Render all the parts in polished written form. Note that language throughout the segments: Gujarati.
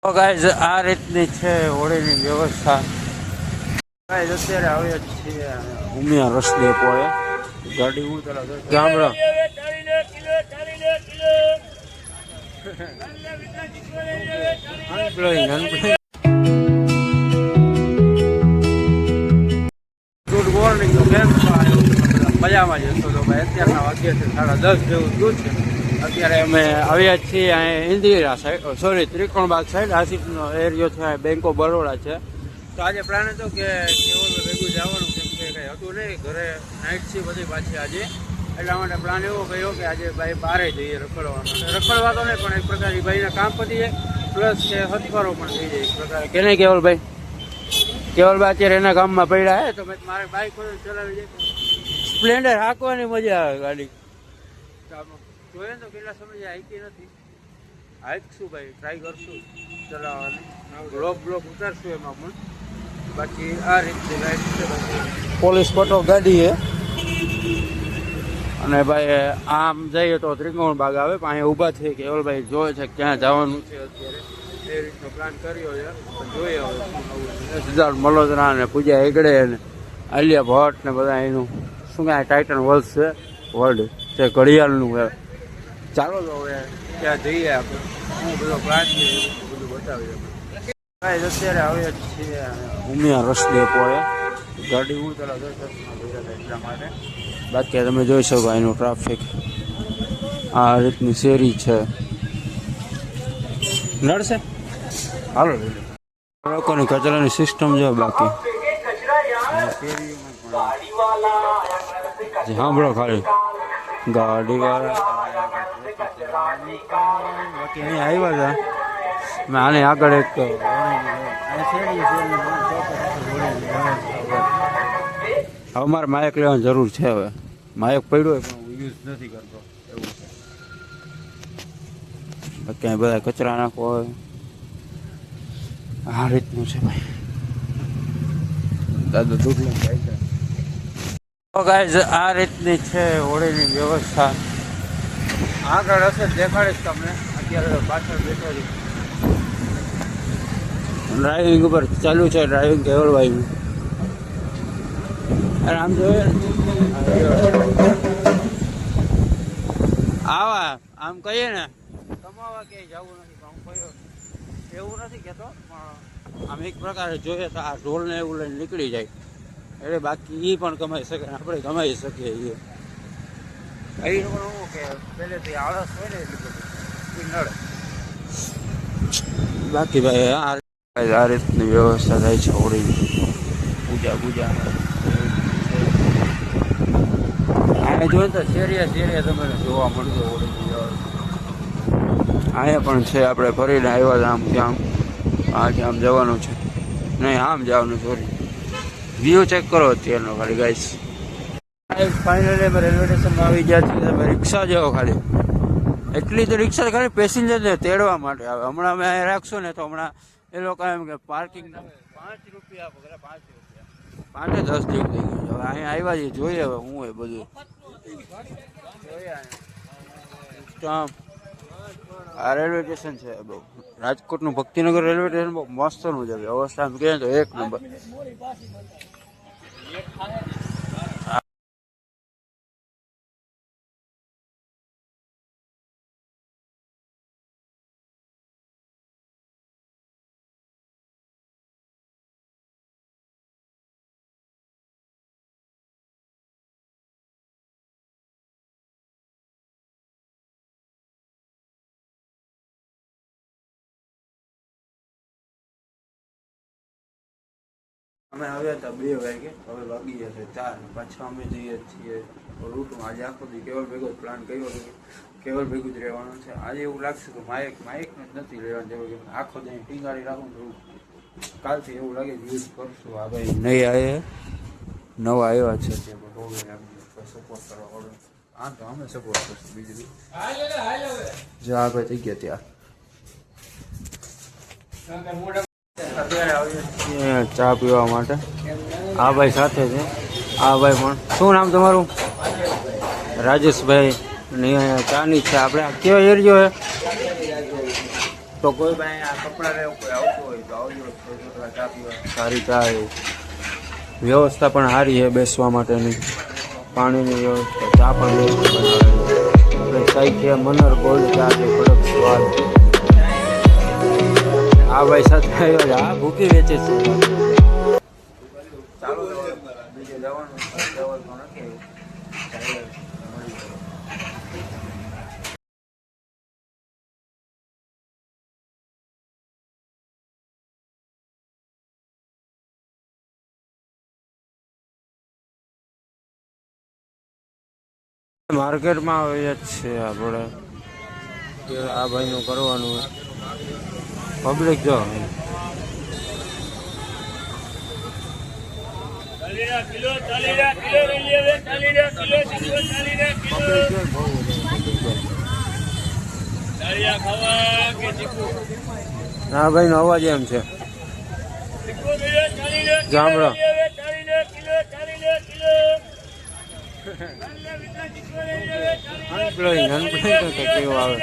તો ગાઈઝ આ રીતની છે હોળીની વ્યવસ્થા. ગાઈઝ અત્યારે આવ્યા છીએ ઉમિયા રસ ડેપોએ. ગાડી હું તરફ ગામડા ગુડ મોર્નિંગ. તો કેમ છો? મજામાં જ હતો તો ભાઈ. અત્યારના વાગ્યા છે 10:30 જેવું થયું છે. અત્યારે અમે આવ્યા છીએ અહીંયા Indira side, sorry Trikonbaug side. આસિફનો એરિયો છે, બેંક ઓફ બરોડા છે. તો આજે પ્લાન હતો કે કેવલ ભેગું જવાનું, કેમ કે કંઈ હતું નહીં ઘરે, નાઇટ છે બધી પાછી આજે. એટલા માટે પ્લાન એવો કર્યો કે આજે ભાઈ બહારે જઈએ રખડવા માટે. રખડવા તો નહીં પણ એક પ્રકારે ભાઈના કામ પતી જાય, પ્લસ કે હથવારો પણ થઈ જાય એક પ્રકારે. કે નહીં કેવલભાઈ? કેવલભાઈ અત્યારે એના ગામમાં પડ્યા હે, તો મારે બાઇક ચલાવી જાય. સ્પ્લેન્ડર હાંકવાની મજા આવે ગાડી. જોઈએ તો કેટલા સમય હાઈકી નથી. હાઈકશું ભાઈ, ટ્રાય કરશું ચલાવવાની. બ્લોક ઉતારશું એમાં પણ. બાકી આ રીતે ગાઈડ છે. પોલીસ પટો ગાડી છે. અને ભાઈ આમ જઈએ તો ત્રિકોણ બાગ આવે, પણ અહીંયા ઊભા થઈ કેવલભાઈ જોવે છે ક્યાં જવાનું છે અત્યારે. એ રીતનો પ્લાન કર્યો છે. જોઈએ હવે સિદ્ધાર્થ મલ્હોત્રા ને પૂજા હેગડે ને આલિયા ભટ્ટ ને બધા એનું શું કાંઈ ટાઇટન વર્લ્ડ છે, વર્લ્ડ છે ઘડિયાળનું છે. ચાલો તો હવે ત્યાં જઈએ આપણે. શું બધો પ્લાન છે એ બધું બતાવીએ. અત્યારે આવ્યા છીએ ઉમિયા રસ ડેપોએ. ગાડી હું તરફ 10:10 એટલા માટે. બાકી તમે જોઈ શકો એનું ટ્રાફિક. આ રીતની શેરી છે. નડશે હાલો લોકોની કચરાની સિસ્ટમ જો. બાકી સાંભળો ખાલી ગાડી વાળા. બાકી અહીંયા આવ્યા હતા મેં આને આગળ એક હવે મારે માયક લેવાની જરૂર છે. હવે માયક પડ્યો હોય પણ હું યુઝ નથી કરતો એવું છે. બાકી બધા કચરા નાખો હોય આ રીતનું છે ભાઈ. દાદા દૂધ લઈને જાય છે. તો ગાઈઝ આ રીતની છે હોળીની વ્યવસ્થા. આગળ હશે દેખાડીશ તમને. અત્યારે પાછળ બેઠો છું. ડ્રાઇવિંગ ઉપર ચાલુ છે. ડ્રાઇવિંગ કેવલભાઈનું. અરે આમ જોઈએ આવા આમ કહીએ ને કમાવા ક્યાંય જવું નથી. પણ હું કહ્યું એવું નથી કહેતો, પણ આમ એક પ્રકારે જોઈએ તો આ ઢોલને એવું લઈને નીકળી જાય એટલે બાકી એ પણ કમાઈ શકે, આપણે કમાઈ શકીએ. એ પણ હું કે પહેલેથી આળસ હોય ને એટલી બધી નડે. બાકી ભાઈ આ રીતની વ્યવસ્થા થાય છે હોળીની. પૂજા અહીંયા જોઈએ તો શેરીએ તમને જોવા મળશે હોળીની વ્યવસ્થા. અહીંયા પણ છે. આપણે ફરીને આવ્યા આમ ત્યાં આમ જવાનું છે. નહીં આમ જવાનું, સોરી. વ્યૂ ચેક કરો અત્યારનો ખાલી ગાઈસ. ફાઇનલી અમે રેલવે સ્ટેશનમાં આવી ગયા છીએ. તમે રિક્ષા જેવો ખાલી એટલી તો રિક્ષા ખાલી પેસેન્જરને તેડવા માટે આવે. હમણાં અમે અહીંયા રાખશું ને તો હમણાં એ લોકો એમ કે પાર્કિંગ 5 રૂપિયા આપો. 5 રૂપિયા 5-10 જેવું થઈ ગયું. હવે અહીંયા આવ્યા છીએ, જોઈએ હવે હું એ બધું જોઈએ. આ રેલવે સ્ટેશન છે બહુ. રાજકોટનું ભક્તિનગર રેલવે સ્ટેશન બહુ મસ્તનું છે. વ્યવસ્થા એમ કહે તો 1 નંબર. અમે આવ્યા હતા 2 વાગે, હવે વાગી જશે 4. પાછા અમે જઈએ છીએ રૂટમાં. આજે આખો દી કેવલ ભેગો પ્લાન કર્યો હતો. કેવલ ભેગું જ રહેવાનું છે. આજે એવું લાગશે કે માઇકને જ નથી લેવાનું જેવું, કે આખો દી ટીંગાડી રાખું તો કાલથી એવું લાગે યુઝ કરશું. આ ભાઈ નહીં આવે, નવા આવ્યા છે તે સપોર્ટ કરવા પડે. હા તો અમે સપોર્ટ કરશું. બીજું જો આ ભાઈ થઈ ગયા ત્યાં. અત્યારે આવીએ છીએ ચા પીવા માટે. આ ભાઈ સાથે છે. આ ભાઈ પણ શું નામ તમારું? રાજેશભાઈ. ચાની છે. આપણે કેવો એરિયો છે? તો કોઈ ભાઈ આ કપડાં લેવું કોઈ આવતું હોય તો આવજો ચા પીવા સારી ચા વ્યવસ્થા પણ સારી છે બેસવા માટેની પાણીની વ્યવસ્થા ચા પણ બેસ્ટ બનાવેલી સાઈડ મનર ગોલ્ડ ચા છે કડક સ્વાદ આ ભાઈ સાથે આવ્યો છે આ ભૂકી વેચે છે ચાલો બીજે જવાનું નથી માર્કેટમાં આવીએ જ છે આપણે આ ભાઈનું કરવાનું પબ્લિક જો આ ભાઈનો અવાજ એમ છે ગામડો કેવું આવે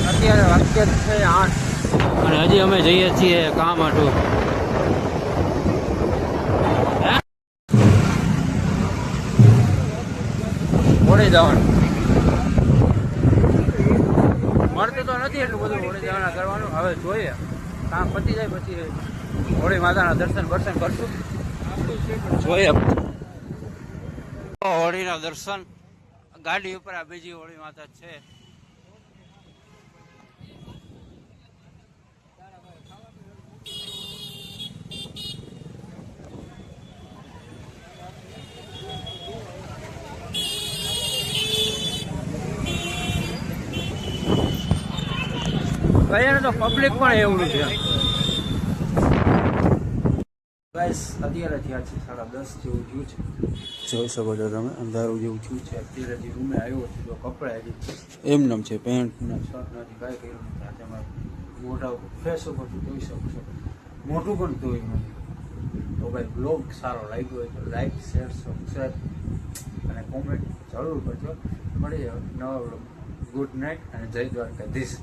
અત્યારે વાગ્ય છે 8 અને હજી અમે જઈએ છીએ કામ હાટું ઓળે જવાનું મળતું તો નથી એટલું બધું ઓળે જવાના કરવાનું હવે જોઈએ કામ પતી જાય પછી હોળી માતાના દર્શન કરશું જોઈએ હોળીના દર્શન ગાડી ઉપર આ બીજી હોળી માતા છે કયા તો પબ્લિક પણ એવું છે ગાઈસ અત્યારે થયા છે 10:30 જેવું થયું છે જોઈ શકો છો તમે અંધારું જેવું થયું છે અત્યારે જે રૂમે આવ્યો છે તો કપડા હજી એમનેમ છે પેન્ટ ને શર્ટ નથી કાંઈ કર્યું નથી આજે મારે મોઢા ફેસ ઉપર જોઈ શકો છો મોઢું પણ ધોયું નથી તો ભાઈ બ્લોગ સારો લાગ્યો હોય તો લાઈક શેર સબસ્ક્રાઈબ અને કોમેન્ટ જરૂર કરજો મળીએ નવા બ્લોગ ગુડ નાઇટ અને જય દ્વારકાધીશ